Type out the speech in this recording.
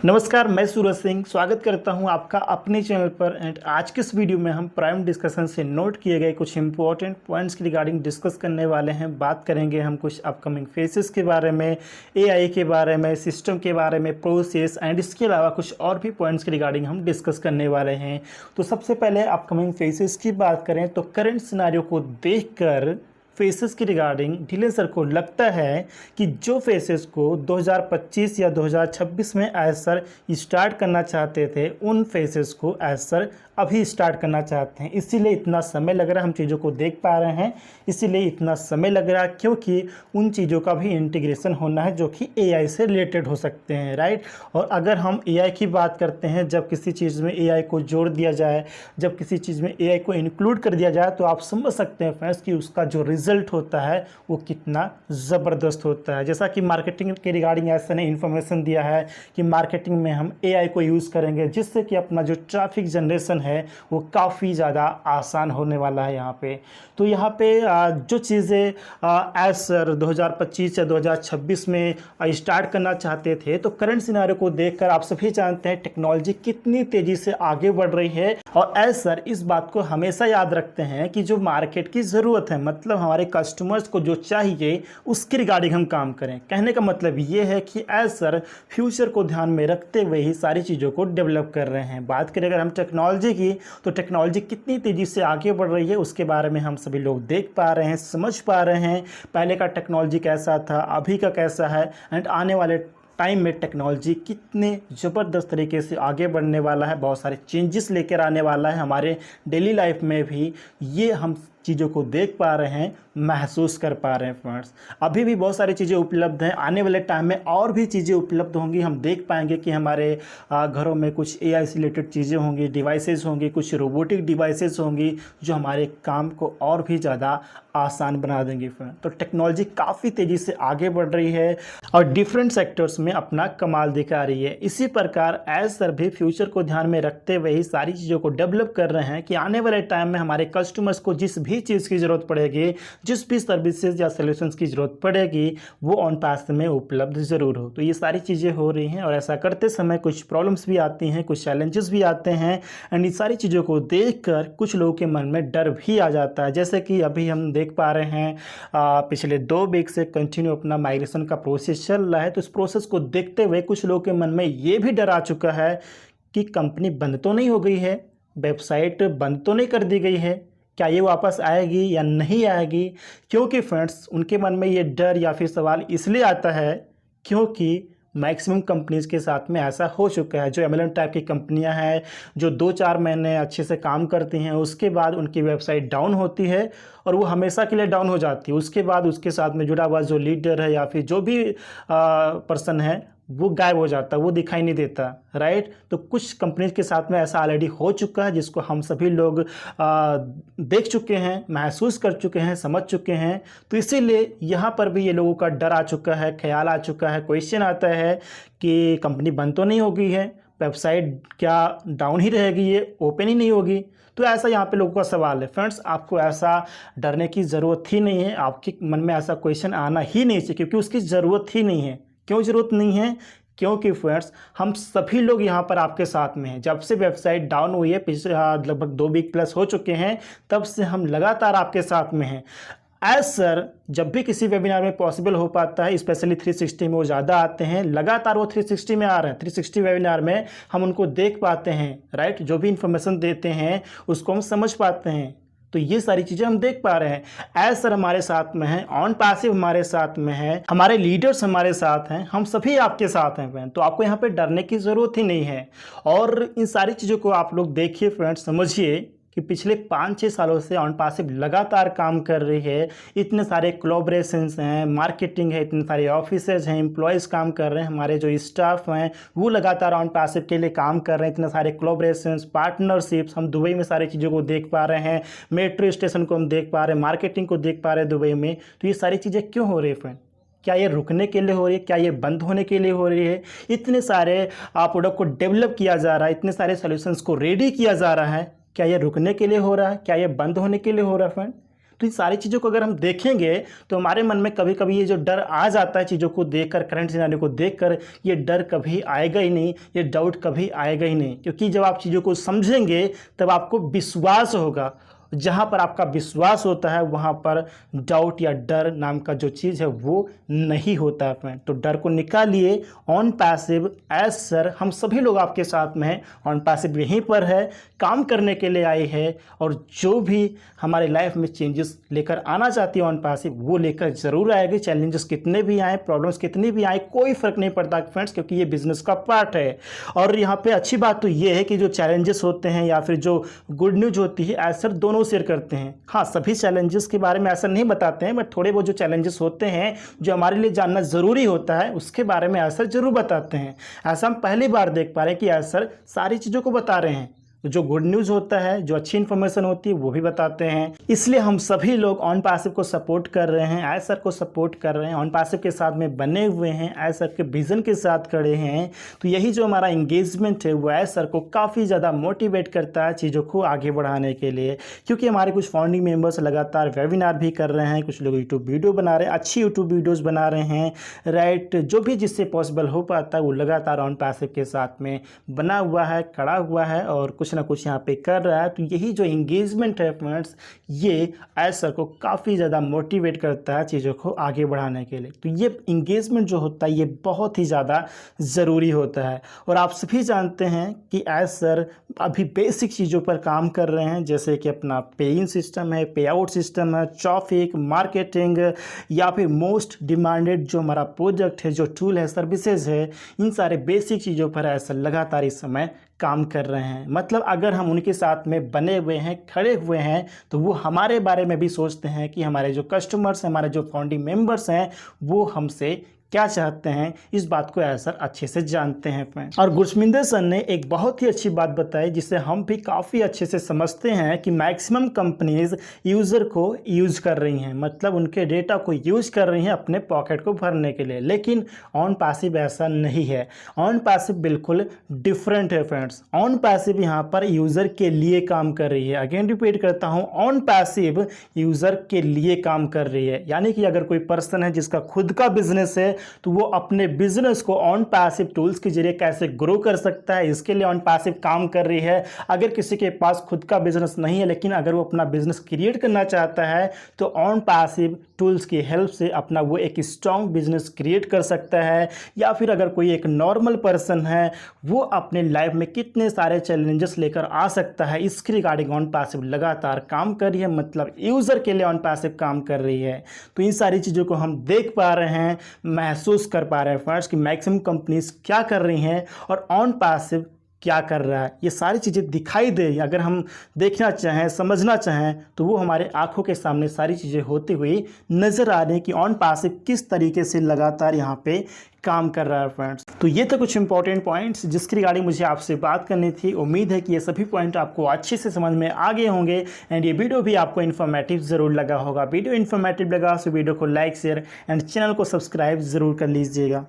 नमस्कार, मैं सूरज सिंह स्वागत करता हूं आपका अपने चैनल पर। एंड आज के इस वीडियो में हम प्राइम डिस्कशन से नोट किए गए कुछ इंपॉर्टेंट पॉइंट्स के रिगार्डिंग डिस्कस करने वाले हैं। बात करेंगे हम कुछ अपकमिंग फेसेस के बारे में, एआई के बारे में, सिस्टम के बारे में, प्रोसेस एंड इसके अलावा कुछ और भी पॉइंट्स के रिगार्डिंग हम डिस्कस करने वाले हैं। तो सबसे पहले अपकमिंग फेसेस की बात करें तो करंट सिनारियो को देखकर फेसेस की रिगार्डिंग ढीले सर को लगता है कि जो फेसेस को 2025 या 2026 में एज सर स्टार्ट करना चाहते थे, उन फेसेस को एज सर अभी स्टार्ट करना चाहते हैं। इसीलिए इतना समय लग रहा है, हम चीज़ों को देख पा रहे हैं, इसीलिए इतना समय लग रहा है क्योंकि उन चीज़ों का भी इंटीग्रेशन होना है जो कि एआई से रिलेटेड हो सकते हैं, राइट। और अगर हम एआई की बात करते हैं, जब किसी चीज़ में एआई को जोड़ दिया जाए, जब किसी चीज़ में एआई को इंक्लूड कर दिया जाए, तो आप समझ सकते हैं फ्रेंड्स कि उसका जो रिजल्ट होता है वो कितना ज़बरदस्त होता है। जैसा कि मार्केटिंग के रिगार्डिंग ऐसा ने इन्फॉर्मेशन दिया है कि मार्केटिंग में हम एआई को यूज़ करेंगे जिससे कि अपना जो ट्रैफिक जनरेशन है वो काफ़ी ज़्यादा आसान होने वाला है यहाँ पे। तो यहाँ पे जो चीज़ें एज सर 2025 या 2026 में स्टार्ट करना चाहते थे, तो करंट सिनारियो को देखकर आप सभी जानते हैं टेक्नोलॉजी कितनी तेज़ी से आगे बढ़ रही है। और एज सर इस बात को हमेशा याद रखते हैं कि जो मार्केट की ज़रूरत है, मतलब हमारे कस्टमर्स को जो चाहिए उसके रिगार्डिंग हम काम करें। कहने का मतलब ये है कि एज सर फ्यूचर को ध्यान में रखते हुए ही सारी चीज़ों को डेवलप कर रहे हैं। बात करें अगर हम टेक्नोलॉजी की, तो टेक्नोलॉजी कितनी तेज़ी से आगे बढ़ रही है उसके बारे में हम सभी लोग देख पा रहे हैं, समझ पा रहे हैं। पहले का टेक्नोलॉजी कैसा था, अभी का कैसा है, एंड आने वाले टाइम में टेक्नोलॉजी कितने ज़बरदस्त तरीके से आगे बढ़ने वाला है, बहुत सारे चेंजेस लेकर आने वाला है हमारे डेली लाइफ में भी। ये हम चीज़ों को देख पा रहे हैं, महसूस कर पा रहे हैं फ्रेंड्स। अभी भी बहुत सारी चीज़ें उपलब्ध हैं, आने वाले टाइम में और भी चीज़ें उपलब्ध होंगी। हम देख पाएंगे कि हमारे घरों में कुछ एआई से रिलेटेड चीज़ें होंगी, डिवाइसेस होंगी, कुछ रोबोटिक डिवाइसेस होंगी जो हमारे काम को और भी ज़्यादा आसान बना देंगे फ्रेंड। तो टेक्नोलॉजी काफ़ी तेज़ी से आगे बढ़ रही है और डिफरेंट सेक्टर्स में अपना कमाल दिखा रही है। इसी प्रकार एज सर भी फ्यूचर को ध्यान में रखते हुए ही सारी चीज़ों को डेवलप कर रहे हैं कि आने वाले टाइम में हमारे कस्टमर्स को जिस भी चीज़ की ज़रूरत पड़ेगी, जिस भी सर्विसेज या सॉल्यूशंस की ज़रूरत पड़ेगी, वो ऑन पास में उपलब्ध ज़रूर हो। तो ये सारी चीज़ें हो रही हैं और ऐसा करते समय कुछ प्रॉब्लम्स भी आती हैं, कुछ चैलेंजेस भी आते हैं। एंड ये सारी चीज़ों को देखकर कुछ लोगों के मन में डर भी आ जाता है। जैसे कि अभी हम देख पा रहे हैं पिछले 2 वीक से कंटिन्यू अपना माइग्रेशन का प्रोसेस चल रहा है। तो इस प्रोसेस को देखते हुए कुछ लोगों के मन में ये भी डर आ चुका है कि कंपनी बंद तो नहीं हो गई है, वेबसाइट बंद तो नहीं कर दी गई है, क्या ये वापस आएगी या नहीं आएगी। क्योंकि फ्रेंड्स उनके मन में ये डर या फिर सवाल इसलिए आता है क्योंकि मैक्सिमम कंपनीज़ के साथ में ऐसा हो चुका है। जो एमएलएम टाइप की कंपनियां हैं, जो 2-4 महीने अच्छे से काम करती हैं, उसके बाद उनकी वेबसाइट डाउन होती है और वो हमेशा के लिए डाउन हो जाती है। उसके बाद उसके साथ में जुड़ा हुआ जो लीडर है या फिर जो भी पर्सन है वो गायब हो जाता है, वो दिखाई नहीं देता, राइट। तो कुछ कंपनीज के साथ में ऐसा ऑलरेडी हो चुका है जिसको हम सभी लोग देख चुके हैं, महसूस कर चुके हैं, समझ चुके हैं। तो इसीलिए यहाँ पर भी ये लोगों का डर आ चुका है, ख्याल आ चुका है, क्वेश्चन आता है कि कंपनी बंद तो नहीं हो गई है, वेबसाइट क्या डाउन ही रहेगी, ये ओपन ही नहीं होगी। तो ऐसा यहाँ पे लोगों का सवाल है। फ्रेंड्स आपको ऐसा डरने की ज़रूरत ही नहीं है, आपके मन में ऐसा क्वेश्चन आना ही नहीं चाहिए क्योंकि उसकी ज़रूरत ही नहीं है। क्यों ज़रूरत नहीं है? क्योंकि फ्रेंड्स हम सभी लोग यहाँ पर आपके साथ में हैं। जब से वेबसाइट डाउन हुई है, पिछले लगभग 2 वीक प्लस हो चुके हैं, तब से हम लगातार आपके साथ में हैं। एज सर जब भी किसी वेबिनार में पॉसिबल हो पाता है, स्पेशली 360 में वो ज़्यादा आते हैं, लगातार वो 360 में आ रहे हैं। 360 वेबिनार में हम उनको देख पाते हैं, राइट। जो भी इंफॉर्मेशन देते हैं उसको हम समझ पाते हैं। तो ये सारी चीज़ें हम देख पा रहे हैं। एज सर हमारे साथ में हैं, ऑन पैसिव हमारे साथ में है, हमारे लीडर्स हमारे साथ हैं, हम सभी आपके साथ हैं फ्रेंड। तो आपको यहाँ पे डरने की ज़रूरत ही नहीं है। और इन सारी चीज़ों को आप लोग देखिए फ्रेंड्स, समझिए कि पिछले 5-6 सालों से ऑन पैसिव लगातार काम कर रही है। इतने सारे कोलैबोरेशंस हैं, मार्केटिंग है, इतने सारे ऑफिसर्स हैं, एम्प्लॉयज़ काम कर रहे हैं, हमारे जो स्टाफ हैं वो लगातार ऑन पैसिव के लिए काम कर रहे हैं। इतने सारे कोलैबोरेशंस, पार्टनरशिप्स, हम दुबई में सारी चीज़ों को देख पा रहे हैं, मेट्रो स्टेशन को हम देख पा रहे हैं, मार्केटिंग को देख पा रहे हैं दुबई में। तो ये सारी चीज़ें क्यों हो रही है फ्रेंड? क्या ये रुकने के लिए हो रही है? क्या ये बंद होने के लिए हो रही है? इतने सारे प्रोडक्ट को डेवलप किया जा रहा है, इतने सारे सॉल्यूशंस को रेडी किया जा रहा है, क्या ये रुकने के लिए हो रहा है? क्या ये बंद होने के लिए हो रहा है फ्रेंड? तो इन सारी चीज़ों को अगर हम देखेंगे तो हमारे मन में कभी कभी ये जो डर आ जाता है चीज़ों को देखकर, करंट सिनेरियो को देखकर, ये डर कभी आएगा ही नहीं, ये डाउट कभी आएगा ही नहीं। क्योंकि जब आप चीज़ों को समझेंगे तब आपको विश्वास होगा। जहाँ पर आपका विश्वास होता है वहाँ पर डाउट या डर नाम का जो चीज़ है वो नहीं होता है फ्रेंड। तो डर को निकालिए। ऑन पैसिव एज सर हम सभी लोग आपके साथ में हैं। ऑन पैसिव यहीं पर है, काम करने के लिए आई है, और जो भी हमारे लाइफ में चेंजेस लेकर आना चाहती है ऑन पैसिव वो लेकर ज़रूर आएगी। चैलेंजेस कितने भी आए, प्रॉब्लम्स कितनी भी आए, कोई फ़र्क नहीं पड़ता फ्रेंड्स, क्योंकि ये बिजनेस का पार्ट है। और यहाँ पे अच्छी बात तो ये है कि जो चैलेंजेस होते हैं या फिर जो गुड न्यूज़ होती है एज सर दोनों शेयर करते हैं। हाँ, सभी चैलेंजेस के बारे में ऐसा नहीं बताते हैं, बट थोड़े बहुत जो चैलेंजेस होते हैं जो हमारे लिए जानना ज़रूरी होता है उसके बारे में ऐसा ज़रूर बताते हैं। ऐसा हम पहली बार देख पा रहे हैं कि ऐसा सारी चीज़ों को बता रहे हैं। जो गुड न्यूज़ होता है, जो अच्छी इन्फॉर्मेशन होती है वो भी बताते हैं। इसलिए हम सभी लोग ऑन पैसिव को सपोर्ट कर रहे हैं, एज सर को सपोर्ट कर रहे हैं, ऑन पैसिव के साथ में बने हुए हैं, एज सर के विजन के साथ खड़े हैं। तो यही जो हमारा एंगेजमेंट है वो एज सर को काफ़ी ज़्यादा मोटिवेट करता है चीज़ों को आगे बढ़ाने के लिए। क्योंकि हमारे कुछ फाउंडिंग मेंबर्स लगातार वेबिनार भी कर रहे हैं, कुछ लोग यूट्यूब वीडियो बना रहे हैं, अच्छी यूट्यूब वीडियोज़ बना रहे हैं, राइट। जो भी जिससे पॉसिबल हो पाता है वो लगातार ऑन पैसिव के साथ में बना हुआ है, खड़ा हुआ है और कुछ ना कुछ यहाँ पे कर रहा है। तो यही जो इंगेजमेंट है फ्रेंड्स, ये एज सर को काफ़ी ज़्यादा मोटिवेट करता है चीज़ों को आगे बढ़ाने के लिए। तो ये इंगेजमेंट जो होता है ये बहुत ही ज़्यादा ज़रूरी होता है। और आप सभी जानते हैं कि एज सर अभी बेसिक चीज़ों पर काम कर रहे हैं, जैसे कि अपना पे इन सिस्टम है, पे आउट सिस्टम है, ट्रैफिक मार्केटिंग, या फिर मोस्ट डिमांडेड जो हमारा प्रोजेक्ट है, जो टूल है, सर्विसेज है, इन सारे बेसिक चीज़ों पर एज सर लगातार इस समय काम कर रहे हैं। मतलब अगर हम उनके साथ में बने हुए हैं, खड़े हुए हैं, तो वो हमारे बारे में भी सोचते हैं कि हमारे जो कस्टमर्स हैं, हमारे जो फाउंडिंग मेंबर्स हैं, वो हमसे क्या चाहते हैं, इस बात को सर अच्छे से जानते हैं फ्रेंड्स। और गुरशमिंदर सर ने एक बहुत ही अच्छी बात बताई जिसे हम भी काफ़ी अच्छे से समझते हैं कि मैक्सिमम कंपनीज यूज़र को यूज़ कर रही हैं, मतलब उनके डेटा को यूज़ कर रही हैं अपने पॉकेट को भरने के लिए। लेकिन ऑन पैसिव ऐसा नहीं है। ऑन पैसिव बिल्कुल डिफरेंट है फ्रेंड्स। ऑन पैसिव यहाँ पर यूज़र के लिए काम कर रही है। अगेन रिपीट करता हूँ, ऑन पैसिव यूज़र के लिए काम कर रही है। यानी कि अगर कोई पर्सन है जिसका खुद का बिजनेस है तो वो अपने बिजनेस को ऑन पैसिव टूल्स के जरिए कैसे ग्रो कर सकता है, इसके लिए ऑन पैसिव काम कर रही है। अगर किसी के पास खुद का बिजनेस नहीं है लेकिन अगर वो अपना बिजनेस क्रिएट करना चाहता है तो ऑन पैसिव टूल्स की हेल्प से अपना वो एक स्ट्रॉन्ग बिजनेस क्रिएट कर सकता है। या फिर अगर कोई एक नॉर्मल पर्सन है वो अपने लाइफ में कितने सारे चैलेंजेस लेकर आ सकता है, इसके रिगार्डिंग ऑन पैसिव लगातार काम कर रही है, मतलब यूज़र के लिए ऑन पैसिव काम कर रही है। तो इन सारी चीज़ों को हम देख पा रहे हैं, महसूस कर पा रहे हैं फ्रेंड्स कि मैक्सिमम कंपनीज क्या कर रही हैं और ऑन पैसिव क्या कर रहा है। ये सारी चीज़ें दिखाई दे, अगर हम देखना चाहें, समझना चाहें, तो वो हमारे आंखों के सामने सारी चीज़ें होती हुई नज़र आ रही हैं कि ऑन पैसिव किस तरीके से लगातार यहाँ पे काम कर रहा है फ्रेंड्स। तो ये तो कुछ इंपॉर्टेंट पॉइंट्स जिसकी रिगार्डिंग मुझे आपसे बात करनी थी। उम्मीद है कि ये सभी पॉइंट आपको अच्छे से समझ में आ गए होंगे एंड ये वीडियो भी आपको इन्फॉर्मेटिव ज़रूर लगा होगा। वीडियो इन्फॉर्मेटिव लगा तो वीडियो को लाइक, शेयर एंड चैनल को सब्सक्राइब ज़रूर कर लीजिएगा।